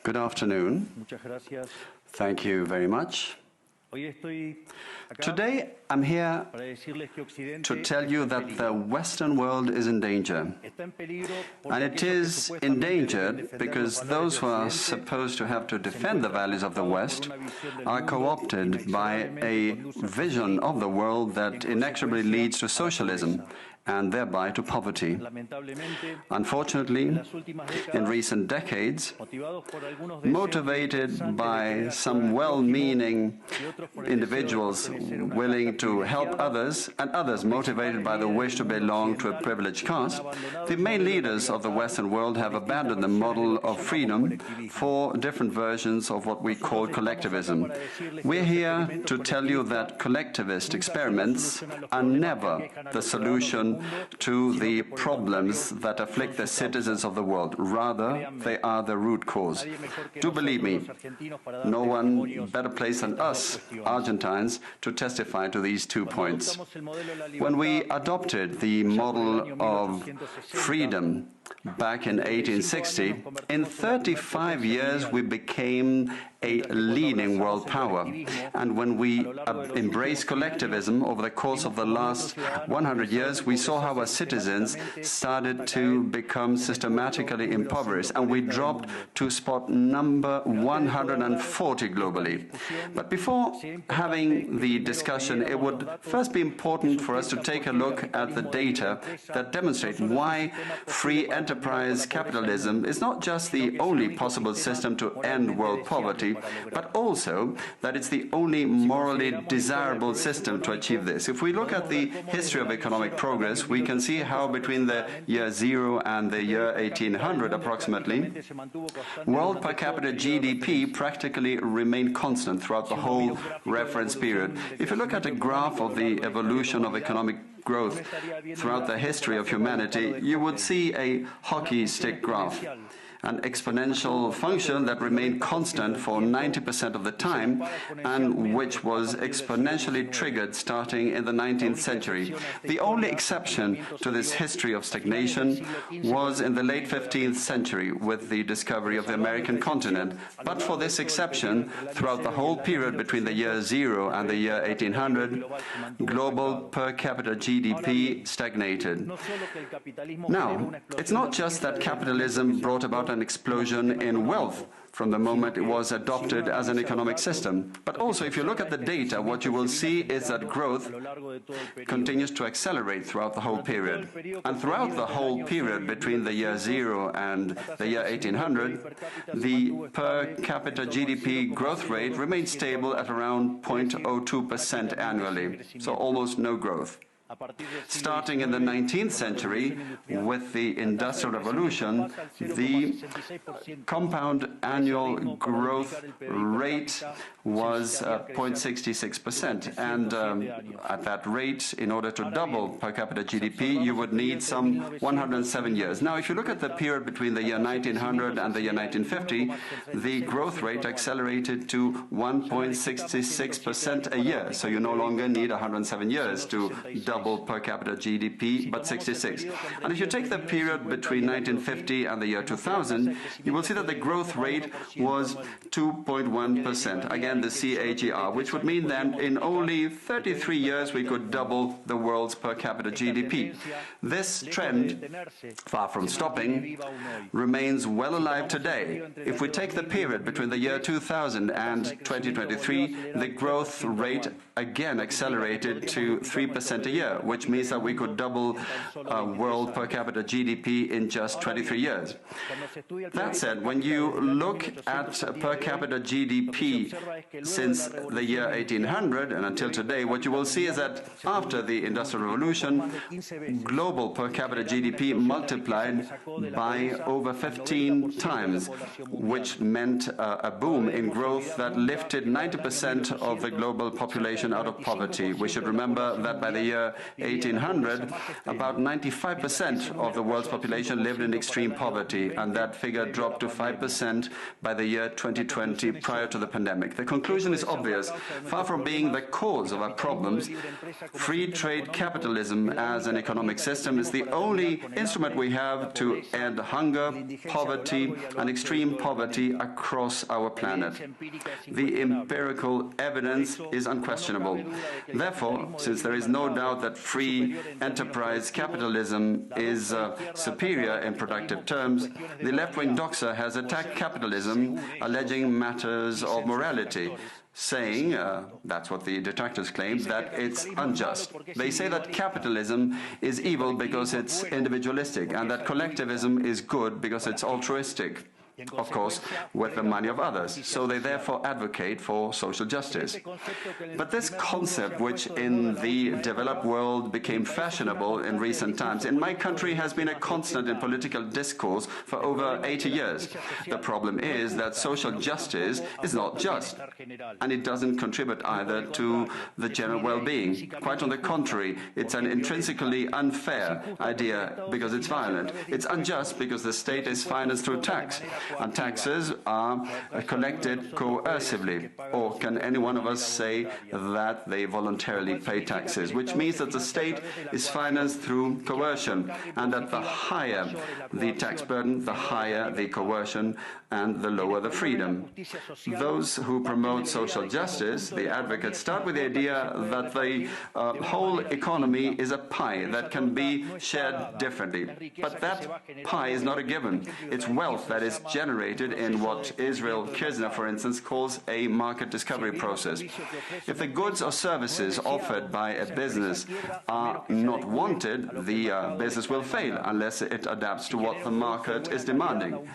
Good afternoon. Thank you very much. Today, I'm here to tell you that the Western world is in danger. And it is endangered because those who are supposed to have to defend the values of the West are co-opted by a vision of the world that inexorably leads to socialism and thereby to poverty. Unfortunately, in recent decades, motivated by some well-meaning individuals willing to help others, and others motivated by the wish to belong to a privileged caste, the main leaders of the Western world have abandoned the model of freedom for different versions of what we call collectivism. We're here to tell you that collectivist experiments are never the solution to the problems that afflict the citizens of the world. Rather, they are the root cause. Do believe me, no one better placed than us, Argentines, to testify to these 2 points. When we adopted the model of freedom back in 1860, in 35 years we became a leading world power. And when we embraced collectivism over the course of the last 100 years, we saw how our citizens started to become systematically impoverished, and we dropped to spot number 140 globally. But before having the discussion, it would first be important for us to take a look at the data that demonstrate why free enterprise capitalism is not just the only possible system to end world poverty, but also that it's the only morally desirable system to achieve this. If we look at the history of economic progress, we can see how between the year 0 and the year 1800 approximately, world per capita GDP practically remained constant throughout the whole reference period. If you look at a graph of the evolution of economic growth throughout the history of humanity, you would see a hockey stick graph, an exponential function that remained constant for 90% of the time and which was exponentially triggered starting in the 19th century. The only exception to this history of stagnation was in the late 15th century with the discovery of the American continent. But for this exception, throughout the whole period between the year 0 and the year 1800, global per capita GDP stagnated. Now, it's not just that capitalism brought about an explosion in wealth from the moment it was adopted as an economic system. But also, if you look at the data, what you will see is that growth continues to accelerate throughout the whole period. And throughout the whole period between the year 0 and the year 1800, the per capita GDP growth rate remained stable at around 0.02% annually, so almost no growth. Starting in the 19th century, with the Industrial Revolution, the compound annual growth rate was 0.66%. And at that rate, in order to double per capita GDP, you would need some 107 years. Now, if you look at the period between the year 1900 and the year 1950, the growth rate accelerated to 1.66% a year. So you no longer need 107 years to double per capita GDP, but 66. And if you take the period between 1950 and the year 2000, you will see that the growth rate was 2.1%. Again, the CAGR, which would mean that in only 33 years we could double the world's per capita GDP. This trend, far from stopping, remains well alive today. If we take the period between the year 2000 and 2023, the growth rate again accelerated to 3% a year, which means that we could double world per capita GDP in just 23 years. That said, when you look at per capita GDP since the year 1800 and until today, what you will see is that after the Industrial Revolution, global per capita GDP multiplied by over 15 times, which meant a boom in growth that lifted 90% of the global population out of poverty. We should remember that by the year year 1800, about 95% of the world's population lived in extreme poverty, and that figure dropped to 5% by the year 2020, prior to the pandemic. The conclusion is obvious. Far from being the cause of our problems, free trade capitalism as an economic system is the only instrument we have to end hunger, poverty, and extreme poverty across our planet. The empirical evidence is unquestionable. Therefore, since there is no doubt that free enterprise capitalism is superior in productive terms, the left-wing doxa has attacked capitalism, alleging matters of morality, saying, that's what the detractors claim, that it's unjust. They say that capitalism is evil because it's individualistic, and that collectivism is good because it's altruistic, of course, with the money of others. So they therefore advocate for social justice. But this concept, which in the developed world became fashionable in recent times, in my country has been a constant in political discourse for over 80 years. The problem is that social justice is not just, and it doesn't contribute either to the general well-being. Quite on the contrary, it's an intrinsically unfair idea because it's violent. It's unjust because the state is financed through tax, and taxes are collected coercively. Or can any one of us say that they voluntarily pay taxes? Which means that the state is financed through coercion, and that the higher the tax burden, the higher the coercion, and the lower the freedom. Those who promote social justice, the advocates, start with the idea that the whole economy is a pie that can be shared differently. But that pie is not a given. It's wealth that is generated in what Israel Kirzner, for instance, calls a market discovery process. If the goods or services offered by a business are not wanted, the business will fail unless it adapts to what the market is demanding.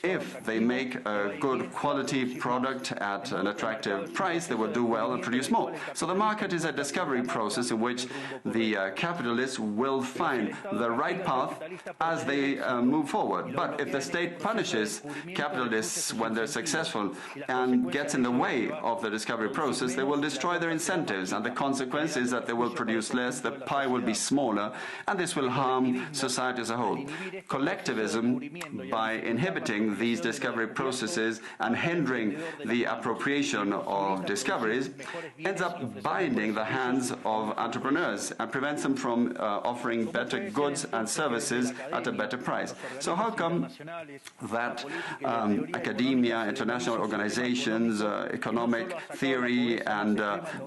If they make a good quality product at an attractive price, they will do well and produce more. So the market is a discovery process in which the capitalists will find the right path as they move forward. But if the state punishes capitalists when they're successful and gets in the way of the discovery process, they will destroy their incentives, and the consequence is that they will produce less, the pie will be smaller, and this will harm society as a whole. Collectivism, by inhibiting these discovery processes and hindering the appropriation of discoveries, ends up binding the hands of entrepreneurs and prevents them from offering better goods and services at a better price. So how come that academia, international organizations, economic theory and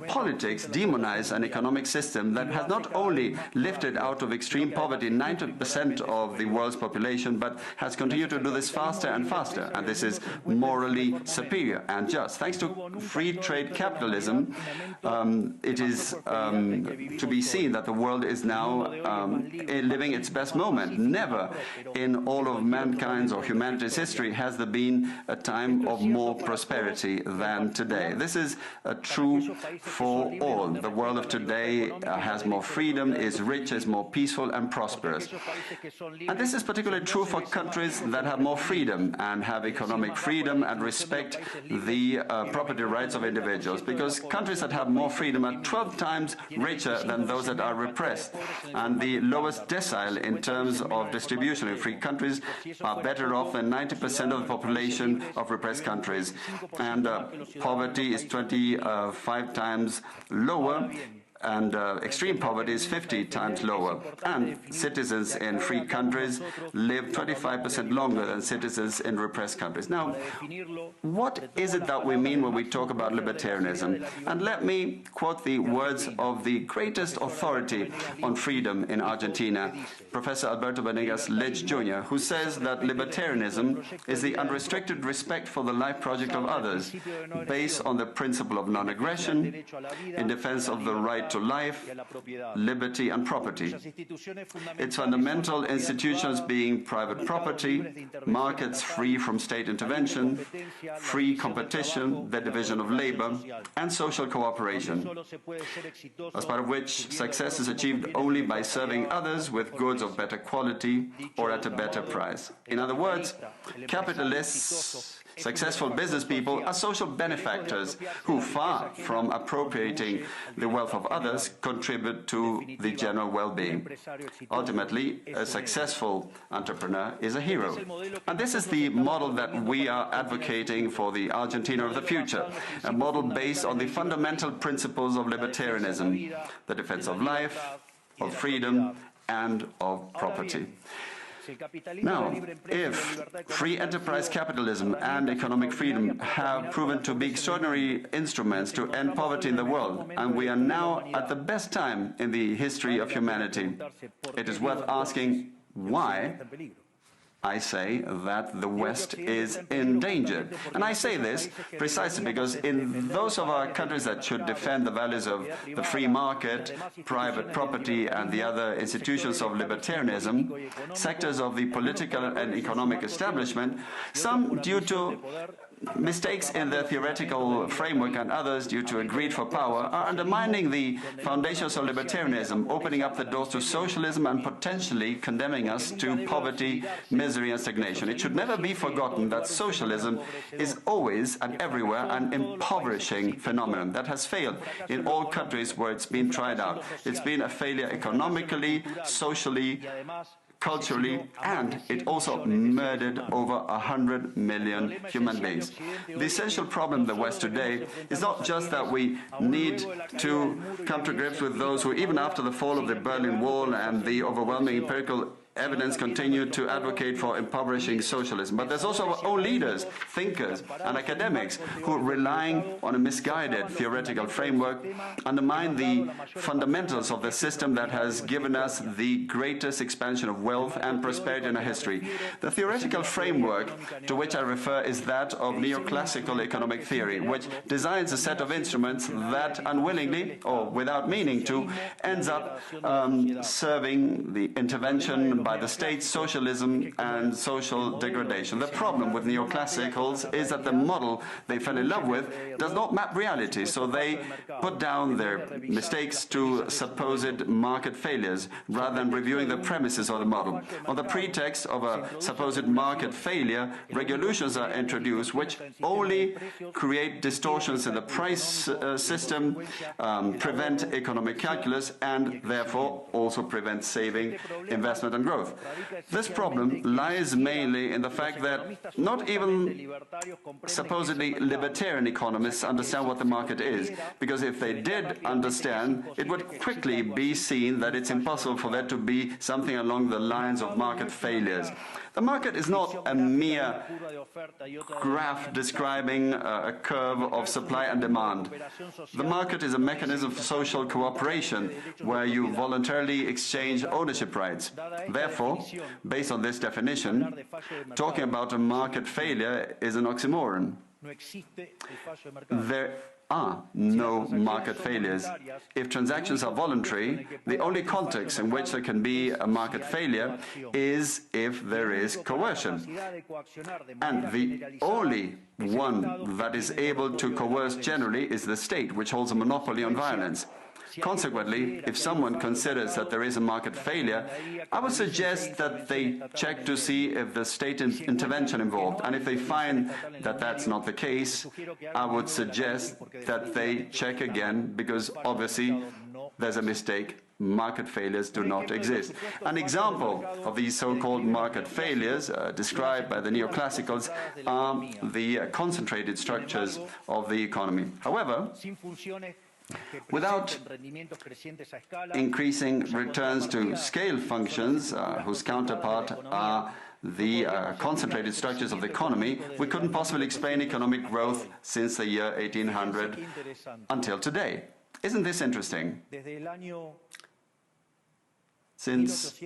politics demonize an economic system that has not only lifted out of extreme poverty 90% of the world's population, but has continued to do this faster and faster? And this is morally superior and just. Thanks to free trade capitalism, it is to be seen that the world is now living its best moment. Never in all of mankind's or humanity's history has there been a time of more prosperity than today. This is true for all. The world of today has more freedom, is rich, is more peaceful and prosperous. And this is particularly true for countries that have more freedom and have economic freedom and respect the property rights of individuals, because countries that have more freedom are 12 times richer than those that are repressed, and the lowest decile in terms of distribution in free countries are better off than 90% of the population of repressed countries, and poverty is 25 times lower, and extreme poverty is 50 times lower. And citizens in free countries live 25% longer than citizens in repressed countries. Now, what is it that we mean when we talk about libertarianism? And let me quote the words of the greatest authority on freedom in Argentina, Professor Alberto Venegas Lech Jr., who says that libertarianism is the unrestricted respect for the life project of others, based on the principle of non-aggression, in defense of the right to life, liberty and property. Its fundamental institutions being private property, markets free from state intervention, free competition, the division of labor, and social cooperation, as part of which success is achieved only by serving others with goods of better quality or at a better price. In other words, capitalists Successful business people are social benefactors who, far from appropriating the wealth of others, contribute to the general well-being. Ultimately, a successful entrepreneur is a hero. And this is the model that we are advocating for the Argentina of the future, a model based on the fundamental principles of libertarianism, the defense of life, of freedom, and of property. Now, if free enterprise capitalism and economic freedom have proven to be extraordinary instruments to end poverty in the world, and we are now at the best time in the history of humanity, it is worth asking why I say that the West is endangered. And I say this precisely because in those of our countries that should defend the values of the free market, private property, and the other institutions of libertarianism, sectors of the political and economic establishment, some due to mistakes in their theoretical framework and others due to a greed for power are undermining the foundations of libertarianism, opening up the doors to socialism and potentially condemning us to poverty, misery and stagnation. It should never be forgotten that socialism is always and everywhere an impoverishing phenomenon that has failed in all countries where it's been tried out. It's been a failure economically, socially, culturally, and it also murdered over 100 million human beings. The essential problem in the West today is not just that we need to come to grips with those who, even after the fall of the Berlin Wall and the overwhelming empirical evidence, continue to advocate for impoverishing socialism. But there's also our own leaders, thinkers, and academics who, relying on a misguided theoretical framework, undermine the fundamentals of the system that has given us the greatest expansion of wealth and prosperity in our history. The theoretical framework to which I refer is that of neoclassical economic theory, which designs a set of instruments that unwillingly, or without meaning to, ends up serving the intervention by the state, socialism, and social degradation. The problem with neoclassicals is that the model they fell in love with does not map reality, so they put down their mistakes to supposed market failures rather than reviewing the premises of the model. On the pretext of a supposed market failure, regulations are introduced which only create distortions in the price system, prevent economic calculus, and therefore also prevent saving, investment, and growth. This problem lies mainly in the fact that not even supposedly libertarian economists understand what the market is, because if they did understand, it would quickly be seen that it's impossible for there to be something along the lines of market failures. The market is not a mere graph describing a curve of supply and demand. The market is a mechanism for social cooperation where you voluntarily exchange ownership rights. Therefore, based on this definition, talking about a market failure is an oxymoron. There are no market failures. If transactions are voluntary, the only context in which there can be a market failure is if there is coercion. And the only one that is able to coerce generally is the state, which holds a monopoly on violence. Consequently, if someone considers that there is a market failure, I would suggest that they check to see if the state intervention involved. And if they find that that's not the case, I would suggest that they check again, because obviously there's a mistake. Market failures do not exist. An example of these so-called market failures described by the neoclassicals are the concentrated structures of the economy. However, without increasing returns to scale functions, whose counterpart are the concentrated structures of the economy, we couldn't possibly explain economic growth since the year 1800 until today. Isn't this interesting? Since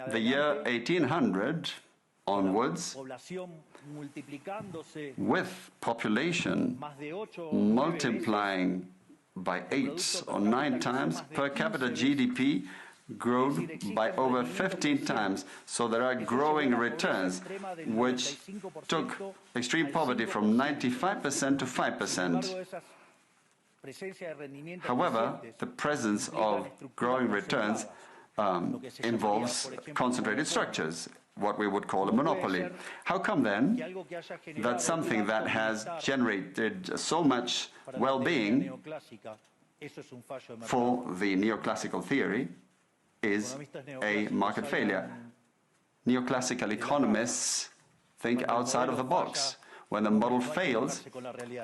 the year 1800 onwards, with population multiplying by 8 or 9 times, per capita GDP grown by over 15 times. So there are growing returns, which took extreme poverty from 95% to 5%. However, the presence of growing returns involves concentrated structures. what we would call a monopoly. How come then that something that has generated so much well-being for the neoclassical theory is a market failure? Neoclassical economists think outside of the box. When the model fails,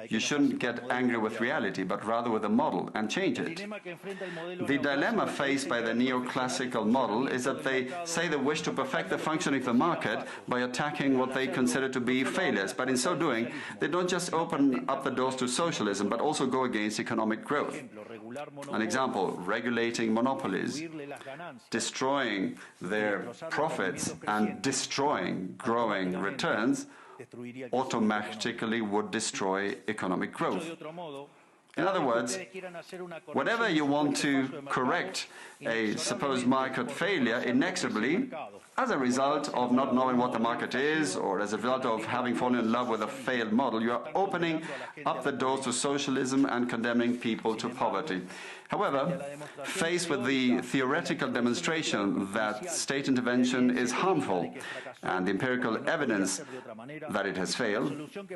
you shouldn't get angry with reality, but rather with the model and change it. The dilemma faced by the neoclassical model is that they say they wish to perfect the functioning of the market by attacking what they consider to be failures. But in so doing, they don't just open up the doors to socialism, but also go against economic growth. An example, regulating monopolies, destroying their profits and destroying growing returns automatically would destroy economic growth. In other words, whenever you want to correct a supposed market failure inexorably, as a result of not knowing what the market is, or as a result of having fallen in love with a failed model, you are opening up the doors to socialism and condemning people to poverty. However, faced with the theoretical demonstration that state intervention is harmful and the empirical evidence that it has failed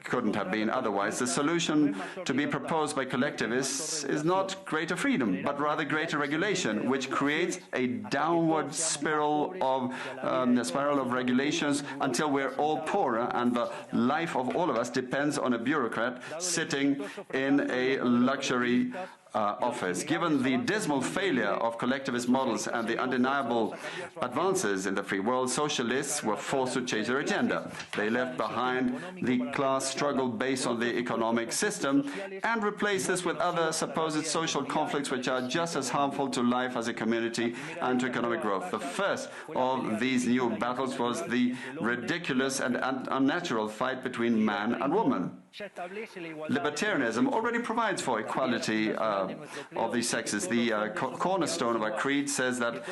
couldn't have been otherwise, the solution to be proposed by collectivists is not greater freedom, but rather greater regulation, which creates a downward spiral of regulations until we're all poorer and the life of all of us depends on a bureaucrat sitting in a luxury office. Given the dismal failure of collectivist models and the undeniable advances in the free world, socialists were forced to change their agenda. They left behind the class struggle based on the economic system and replaced this with other supposed social conflicts which are just as harmful to life as a community and to economic growth. The first of these new battles was the ridiculous and unnatural fight between man and woman. Libertarianism already provides for equality of these sexes. The cornerstone of our creed says that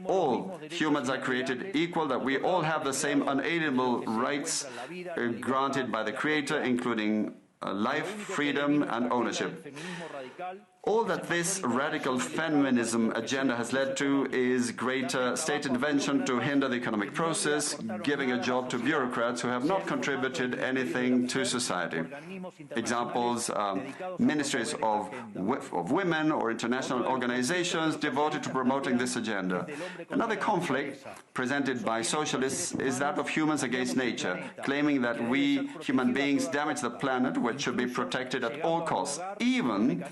all humans are created equal, that we all have the same unalienable rights granted by the Creator, including life, freedom, and ownership. All that this radical feminism agenda has led to is greater state intervention to hinder the economic process, giving a job to bureaucrats who have not contributed anything to society. Examples, ministries of women or international organizations devoted to promoting this agenda. Another conflict presented by socialists is that of humans against nature, claiming that we human beings damage the planet, which should be protected at all costs, even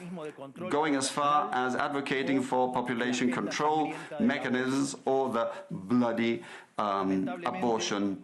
going as far as advocating for population control mechanisms or the bloody abortion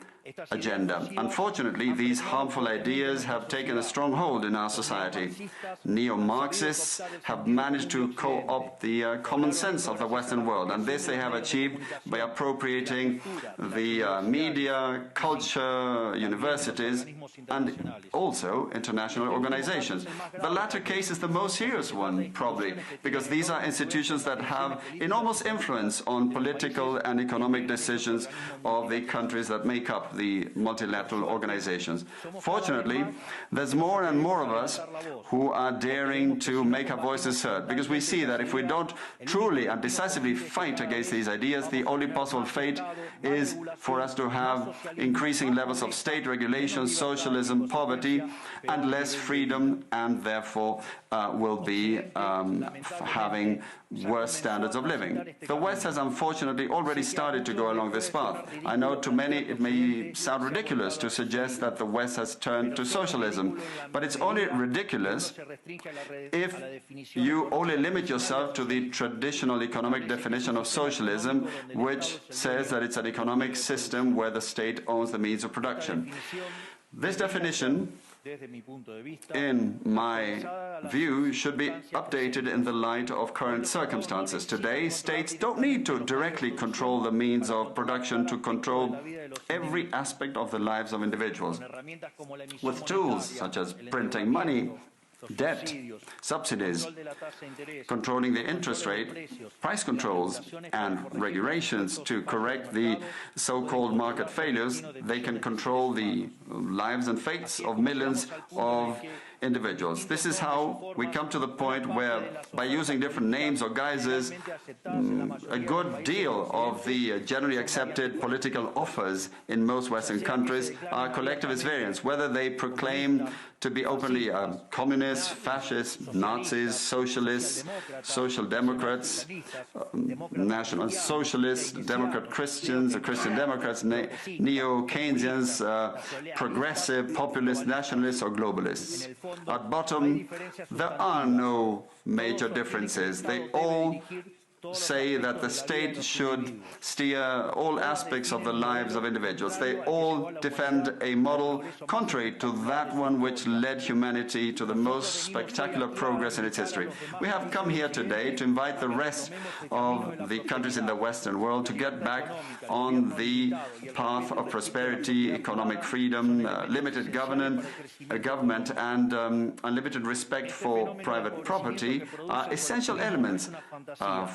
agenda. Unfortunately, these harmful ideas have taken a strong hold in our society. Neo-Marxists have managed to co-opt the common sense of the Western world, and this they have achieved by appropriating the media, culture, universities, and also international organizations. The latter case is the most serious one, probably, because these are institutions that have enormous influence on political and economic decisions of the countries that make up the multilateral organizations. Fortunately, there's more and more of us who are daring to make our voices heard, because we see that if we don't truly and decisively fight against these ideas, the only possible fate is for us to have increasing levels of state regulation, socialism, poverty, and less freedom, and therefore will be having worse standards of living. The West has unfortunately already started to go along this path. I know to many it may sound ridiculous to suggest that the West has turned to socialism, but it's only ridiculous if you only limit yourself to the traditional economic definition of socialism, which says that it's an economic system where the state owns the means of production. This definition, in my view, should be updated in the light of current circumstances. Today, states don't need to directly control the means of production to control every aspect of the lives of individuals. With tools such as printing money, debt, subsidies, controlling the interest rate, price controls, and regulations to correct the so-called market failures, they can control the lives and fates of millions of individuals. This is how we come to the point where, by using different names or guises, a good deal of the generally accepted political offers in most Western countries are collectivist variants, whether they proclaim to be openly communists, fascists, Nazis, socialists, social democrats, national socialists, Democrat Christians, Christian Democrats, neo-Keynesians, progressive, populist, nationalists, or globalists. At bottom, there are no major differences. They all say that the state should steer all aspects of the lives of individuals. They all defend a model contrary to that one which led humanity to the most spectacular progress in its history. We have come here today to invite the rest of the countries in the Western world to get back on the path of prosperity, economic freedom, limited government, and unlimited respect for private property are essential elements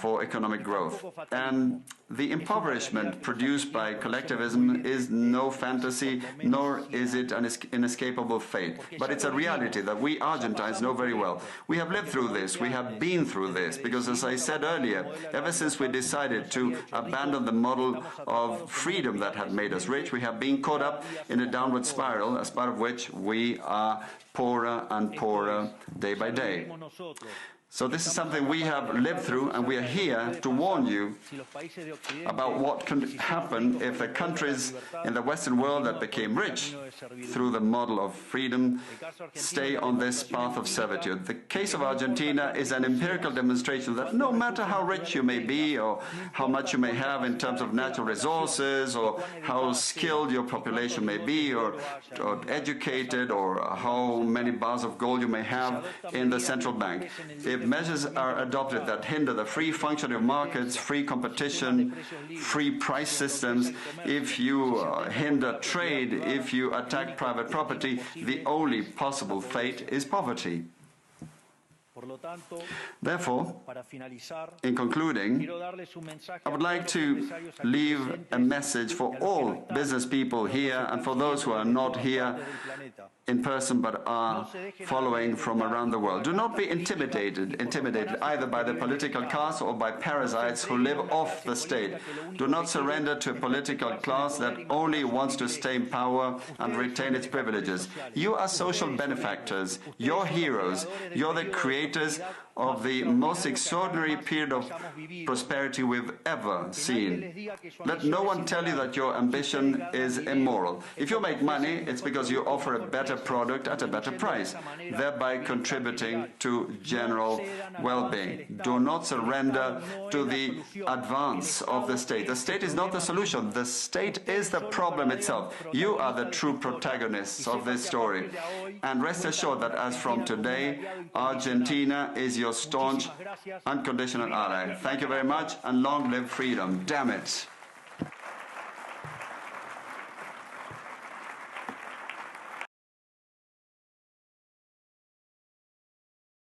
for economic growth. And the impoverishment produced by collectivism is no fantasy, nor is it an inescapable fate. But it's a reality that we Argentines know very well. We have lived through this, we have been through this, because as I said earlier, ever since we decided to abandon the model of freedom that had made us rich, we have been caught up in a downward spiral, as part of which we are poorer and poorer day by day. So this is something we have lived through, and we are here to warn you about what can happen if the countries in the Western world that became rich through the model of freedom stay on this path of servitude. The case of Argentina is an empirical demonstration that no matter how rich you may be, or how much you may have in terms of natural resources, or how skilled your population may be, or educated, or how many bars of gold you may have in the central bank, if measures are adopted that hinder the free functioning of markets, free competition, free price systems, if you hinder trade, if you attack private property, the only possible fate is poverty. Therefore, in concluding, I would like to leave a message for all business people here and for those who are not here in person but are following from around the world. Do not be intimidated either by the political class or by parasites who live off the state. Do not surrender to a political class that only wants to stay in power and retain its privileges. You are social benefactors, you're heroes, you're the creators of the most extraordinary period of prosperity we've ever seen. Let no one tell you that your ambition is immoral. If you make money, it's because you offer a better product at a better price, thereby contributing to general well-being. Do not surrender to the advance of the state. The state is not the solution. The state is the problem itself. You are the true protagonists of this story. And rest assured that as from today, Argentina is your staunch, unconditional ally. Thank you very much, and long live freedom. Damn it.